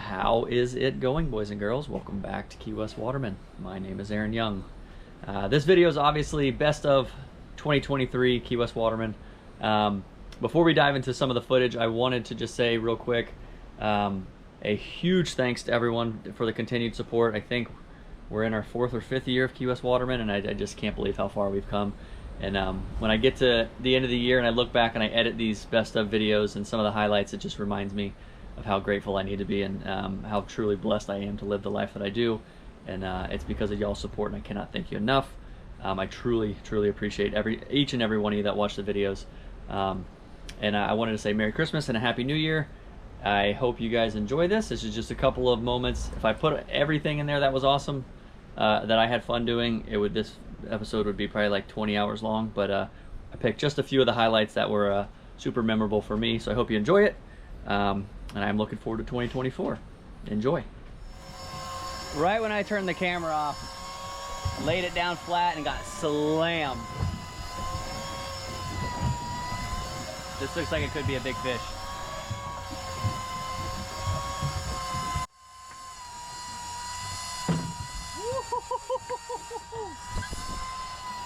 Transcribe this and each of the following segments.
How is it going, boys and girls? Welcome back to Key West Waterman. My name is Aaron Young. This video is obviously best of 2023 Key West Waterman. Before we dive into some of the footage, I wanted to just say real quick, a huge thanks to everyone for the continued support. I think we're in our 4th or 5th year of Key West Waterman, and I just can't believe how far we've come. And when I get to the end of the year and I look back and I edit these best of videos and some of the highlights, it just reminds me of how grateful I need to be and how truly blessed I am to live the life that I do. And it's because of y'all's support, and I cannot thank you enough. I truly appreciate each and every one of you that watch the videos. And I wanted to say Merry Christmas and a Happy New Year. I hope you guys enjoy this. This is just a couple of moments. If I put everything in there that was awesome, that I had fun doing, this episode would be probably like 20 hours long. But I picked just a few of the highlights that were super memorable for me. So I hope you enjoy it. And I'm looking forward to 2024. Enjoy. Right when I turned the camera off, laid it down flat and got slammed. This looks like it could be a big fish.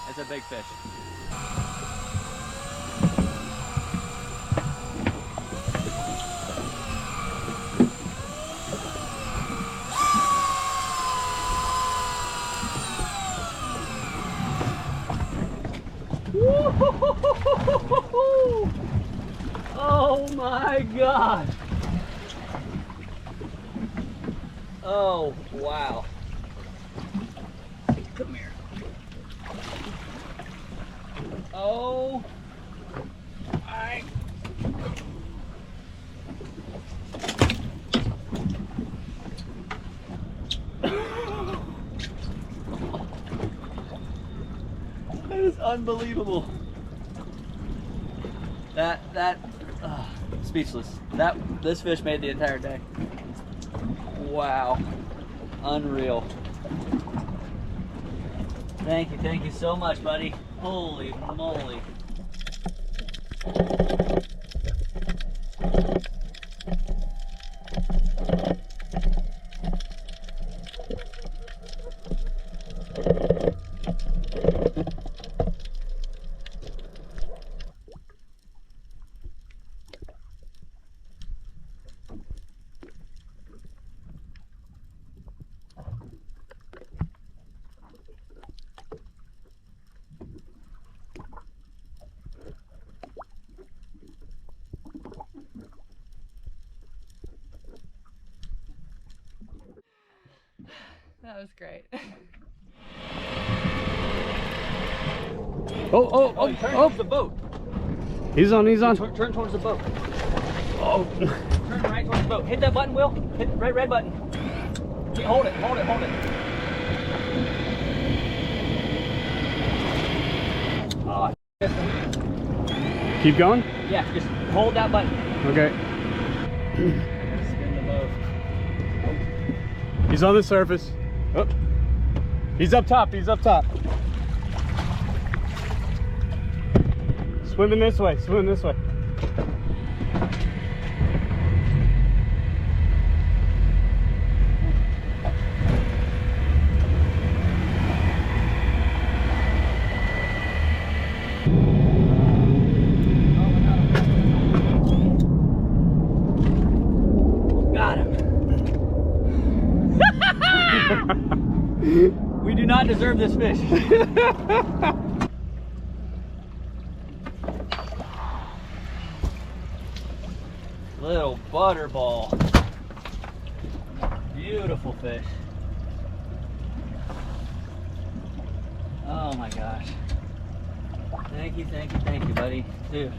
It's a big fish. Oh my God. Oh, wow. Come here. Oh my. That is unbelievable. Speechless. This fish made the entire day. Wow. Unreal. Thank you so much, buddy. Holy moly. That was great. Oh, turn towards the boat. He's on. Turn towards the boat. Oh. Turn right towards the boat. Hit that button, Will. Hit the red button. Okay, hold it. Oh, Keep going? yeah, just hold that button. Okay. Spin the boat. He's on the surface. Oh. He's up top. Swimming this way. Got him. We do not deserve this fish. Little butterball. Beautiful fish. Oh my gosh. Thank you, buddy. Dude.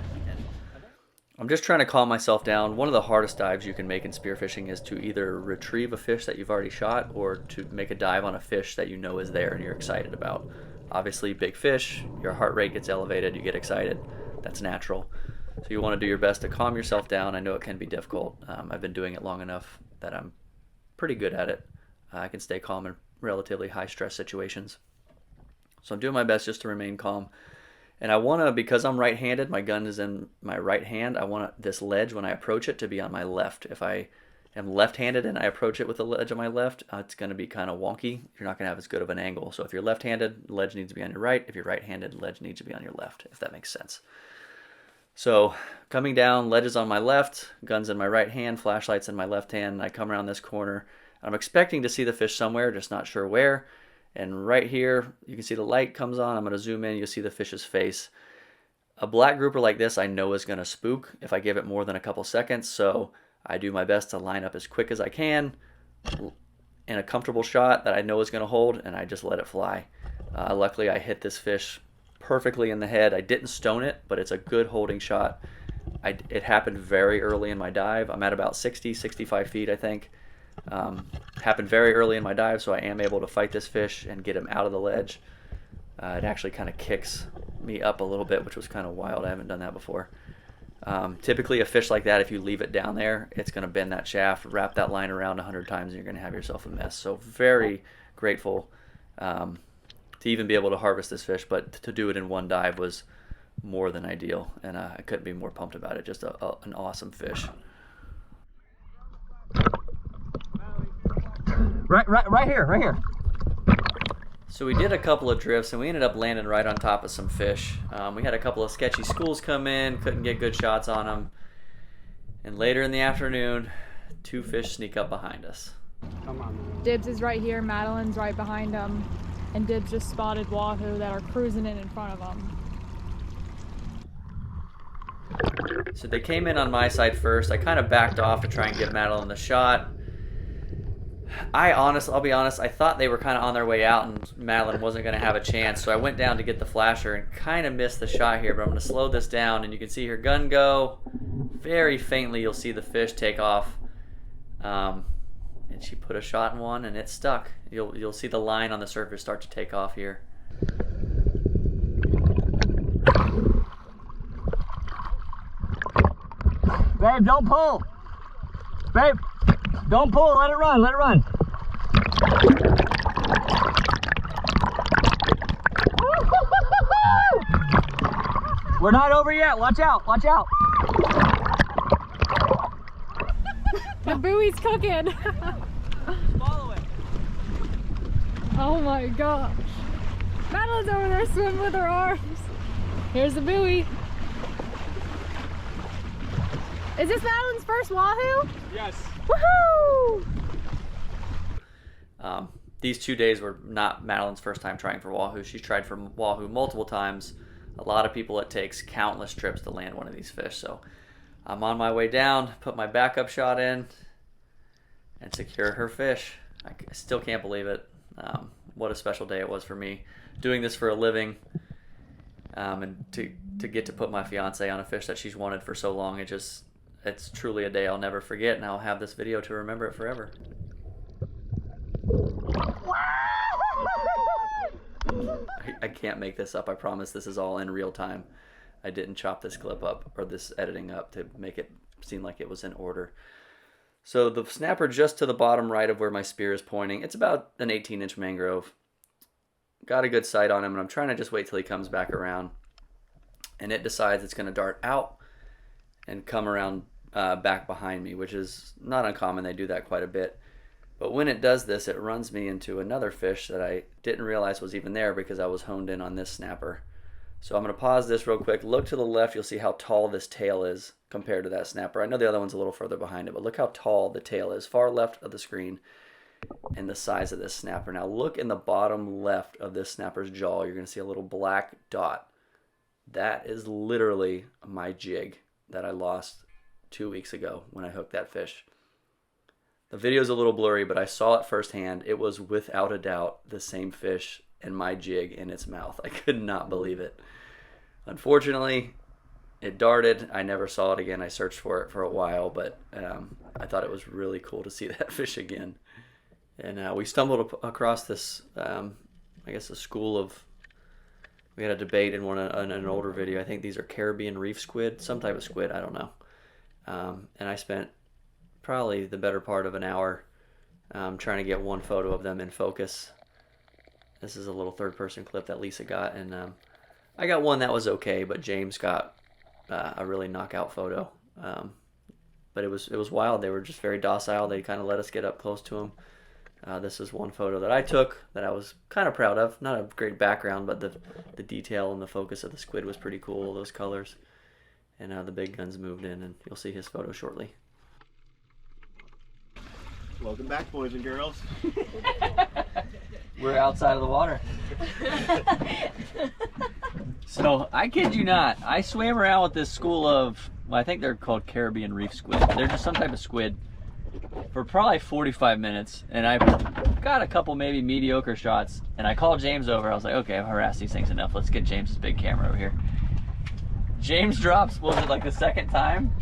I'm just trying to calm myself down. One of the hardest dives you can make in spearfishing is to either retrieve a fish that you've already shot or to make a dive on a fish that you know is there and you're excited about. Obviously, big fish, your heart rate gets elevated, you get excited. That's natural. So you want to do your best to calm yourself down. I know it can be difficult. I've been doing it long enough that I'm pretty good at it. I can stay calm in relatively high stress situations. So I'm doing my best just to remain calm. And I want to, because I'm right-handed, my gun is in my right hand, I want this ledge when I approach it to be on my left. If I am left-handed and I approach it with the ledge on my left, it's going to be kind of wonky. You're not going to have as good of an angle. So if you're left-handed, the ledge needs to be on your right. If you're right-handed, the ledge needs to be on your left, if that makes sense. So coming down, ledge is on my left, guns in my right hand, flashlights in my left hand. I come around this corner. I'm expecting to see the fish somewhere, just not sure where. And right here, you can see the light comes on. I'm going to zoom in. You'll see the fish's face. A black grouper like this I know is going to spook if I give it more than a couple seconds. So I do my best to line up as quick as I can in a comfortable shot that I know is going to hold, and I just let it fly. Luckily, I hit this fish perfectly in the head. I didn't stone it, but it's a good holding shot. It happened very early in my dive. I'm at about 60, 65 feet, I think. Happened very early in my dive, so I am able to fight this fish and get him out of the ledge. It actually kind of kicks me up a little bit, which was kind of wild. I haven't done that before. Typically a fish like that, if you leave it down there, it's going to bend that shaft, wrap that line around 100 times, and you're going to have yourself a mess. So very grateful to even be able to harvest this fish, but to do it in one dive was more than ideal, and I couldn't be more pumped about it. Just an awesome fish. Right here. So we did a couple of drifts, and we ended up landing right on top of some fish. We had a couple of sketchy schools come in, couldn't get good shots on them. And later in the afternoon, 2 fish sneak up behind us. Come on. Dibs is right here, Madeline's right behind him, and Dibs just spotted Wahoo that are cruising in front of him. So they came in on my side first. I kind of backed off to try and get Madeline the shot. I'll be honest, I thought they were kind of on their way out and Madeline wasn't going to have a chance, so I went down to get the flasher and kind of missed the shot here, but I'm going to slow this down, and you can see her gun go. Very faintly you'll see the fish take off, and she put a shot in one and it stuck. You'll see the line on the surface start to take off here. Babe, don't pull. Babe, don't pull. Let it run. We're not over yet. Watch out. The buoy's cooking. Follow it. Oh my gosh. Madeline's over there swimming with her arms. Here's the buoy. Is this Madeline's first Wahoo? Yes. Woohoo! These 2 days were not Madeline's first time trying for Wahoo. She's tried for Wahoo multiple times. A lot of people, it takes countless trips to land one of these fish. So I'm on my way down, put my backup shot in, and secure her fish. I still can't believe it. What a special day it was for me. Doing this for a living, and to get to put my fiance on a fish that she's wanted for so long, it's truly a day I'll never forget, and I'll have this video to remember it forever. I can't make this up. I promise this is all in real time. I didn't chop this clip up or this editing up to make it seem like it was in order. So the snapper just to the bottom right of where my spear is pointing, it's about an 18-inch mangrove. Got a good sight on him, and I'm trying to just wait till he comes back around. And it decides it's going to dart out and come around back behind me, which is not uncommon. They do that quite a bit. But when it does this, it runs me into another fish that I didn't realize was even there because I was honed in on this snapper. So I'm going to pause this real quick. Look to the left. You'll see how tall this tail is compared to that snapper. I know the other one's a little further behind it, but look how tall the tail is. Far left of the screen and the size of this snapper. Now look in the bottom left of this snapper's jaw. You're going to see a little black dot. That is literally my jig that I lost 2 weeks ago when I hooked that fish. The video's a little blurry, but I saw it firsthand. It was without a doubt the same fish and my jig in its mouth. I could not believe it. Unfortunately, it darted. I never saw it again. I searched for it for a while, but I thought it was really cool to see that fish again. And we stumbled across this, I guess, a school of, we had a debate in an older video. I think these are Caribbean reef squid, some type of squid, I don't know. And I spent probably the better part of an hour trying to get one photo of them in focus. This is a little third-person clip that Lisa got, and I got one that was okay, but James got a really knockout photo. But it was wild. They were just very docile. They kind of let us get up close to them. This is one photo that I took that I was kind of proud of. Not a great background, but the detail and the focus of the squid was pretty cool, those colors. And the big guns moved in, and you'll see his photo shortly. Welcome back, boys and girls. We're outside of the water. So, I kid you not, I swam around with this school of, well, I think they're called Caribbean Reef squid. They're just some type of squid for probably 45 minutes, and I got a couple maybe mediocre shots, and I called James over. I was like, okay, I've harassed these things enough. Let's get James's big camera over here. James drops, was it like the second time?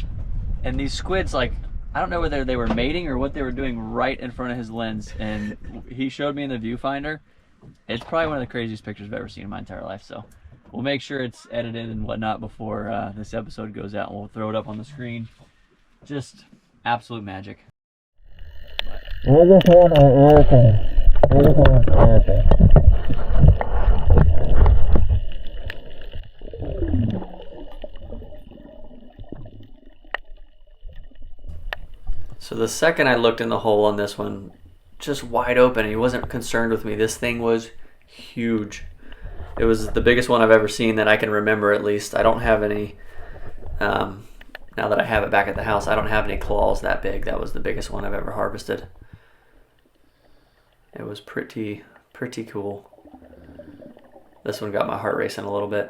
And these squids, like, I don't know whether they were mating or what they were doing right in front of his lens, and he showed me in the viewfinder. It's probably one of the craziest pictures I've ever seen in my entire life, so we'll make sure it's edited and whatnot before this episode goes out, and we'll throw it up on the screen. Just absolute magic. So the second I looked in the hole on this one, just wide open, he wasn't concerned with me. This thing was huge. It was the biggest one I've ever seen that I can remember, at least. I don't have any, now that I have it back at the house, I don't have any claws that big. That was the biggest one I've ever harvested. It was pretty cool. This one got my heart racing a little bit.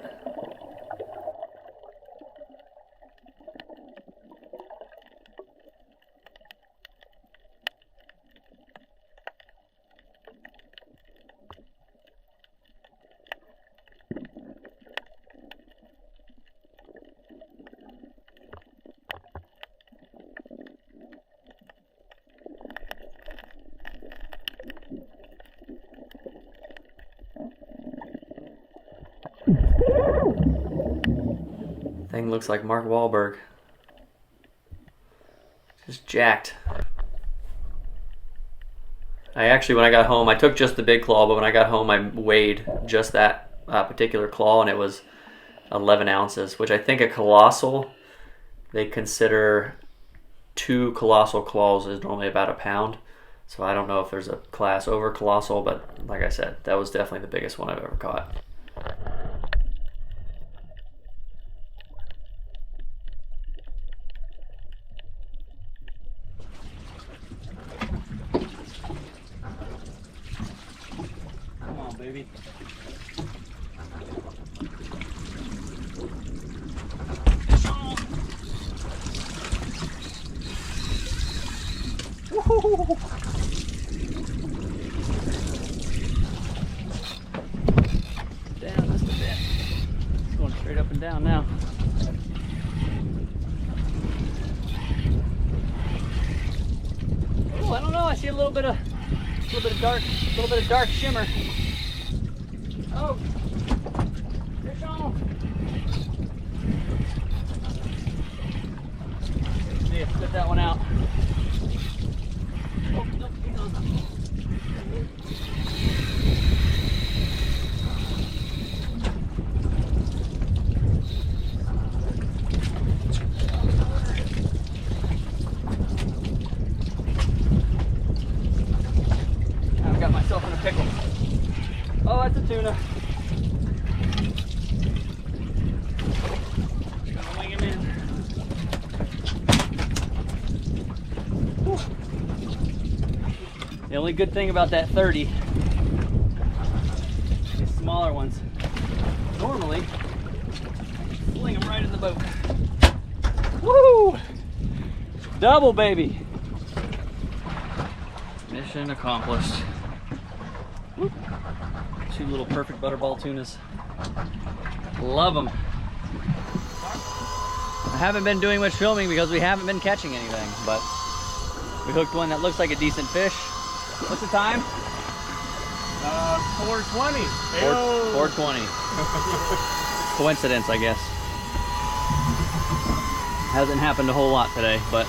Thing looks like Mark Wahlberg. Just jacked. I actually, when I got home, I took just the big claw, but when I got home, I weighed just that particular claw, and it was 11 ounces, which I think a colossal, they consider 2 colossal claws is normally about a pound. So I don't know if there's a class over colossal, but like I said, that was definitely the biggest one I've ever caught. Baby. Woo-hoo-hoo-hoo. Down just a bit. It's going straight up and down now. Oh, I don't know. I see a little bit of dark shimmer. Oh, fish on. See, spit that one out. Oh, nope, he's on. I've got myself in a pickle. Oh, that's a tuna. Just gonna wing him in. Whew. The only good thing about that 30, these smaller ones, normally fling them right in the boat. Woo! Double, baby. Mission accomplished. Woo. 2 little perfect butterball tunas. Love them. I haven't been doing much filming because we haven't been catching anything, but we hooked one that looks like a decent fish. What's the time? 4:20. 4:20. Coincidence, I guess. Hasn't happened a whole lot today, but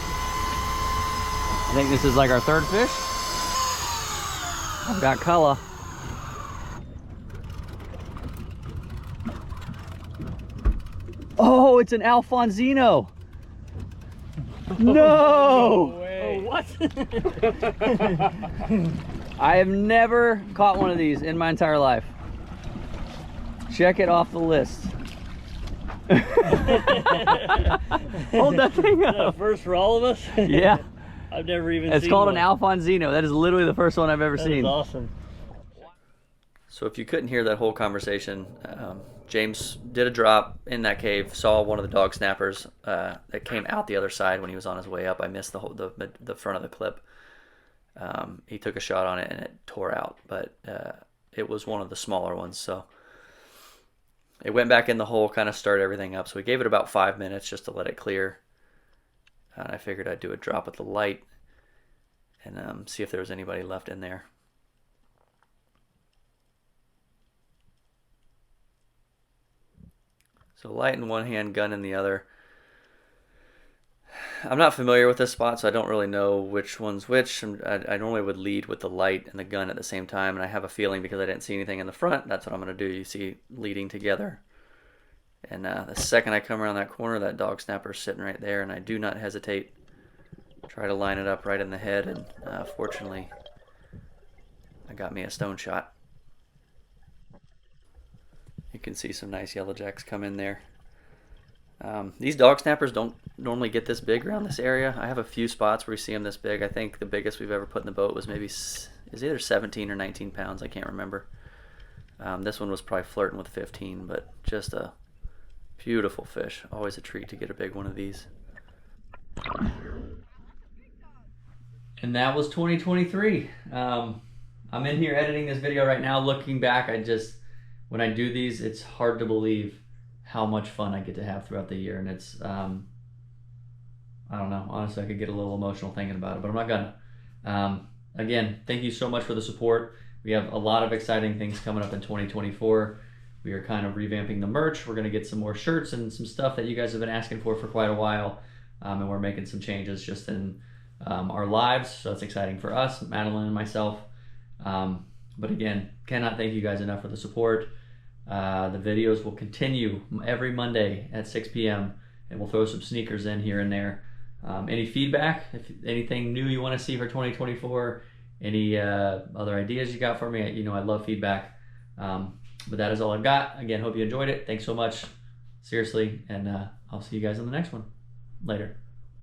I think this is like our 3rd fish. I've got color. Oh, it's an Alfonzino. No! Oh, what? I have never caught one of these in my entire life. Check it off the list. Hold that thing up. First for all of us? Yeah. I've never even seen It's called one. an Alfonzino. That is literally the first one I've ever seen. That is awesome. So if you couldn't hear that whole conversation, James did a drop in that cave, saw one of the dog snappers that came out the other side when he was on his way up. I missed the front of the clip. He took a shot on it and it tore out, but it was one of the smaller ones. So it went back in the hole, kind of started everything up. So we gave it about 5 minutes just to let it clear. And I figured I'd do a drop with the light and see if there was anybody left in there. So light in one hand, gun in the other. I'm not familiar with this spot, so I don't really know which one's which. I normally would lead with the light and the gun at the same time, and I have a feeling because I didn't see anything in the front, that's what I'm going to do. You see leading together. And the second I come around that corner, that dog snapper's sitting right there, and I do not hesitate. Try to line it up right in the head, and fortunately, I got me a stone shot. You can see some nice yellow jacks come in there. These dog snappers don't normally get this big around this area. I have a few spots where we see them this big. I think the biggest we've ever put in the boat was maybe is either 17 or 19 pounds. I can't remember. This one was probably flirting with 15, but just a beautiful fish. Always a treat to get a big one of these. And that was 2023. I'm in here editing this video right now. Looking back, when I do these, it's hard to believe how much fun I get to have throughout the year. And it's, I don't know, honestly, I could get a little emotional thinking about it, but I'm not gonna. Again, thank you so much for the support. We have a lot of exciting things coming up in 2024. We are kind of revamping the merch. We're gonna get some more shirts and some stuff that you guys have been asking for quite a while. And we're making some changes just in our lives. So that's exciting for us, Madeline and myself. But again, cannot thank you guys enough for the support. The videos will continue every Monday at 6 p.m. and we'll throw some sneakers in here and there. Any feedback, if anything new you want to see for 2024, any other ideas you got for me, you know I love feedback. But that is all I've got. Again, hope you enjoyed it. Thanks so much, seriously, and I'll see you guys on the next one. Later.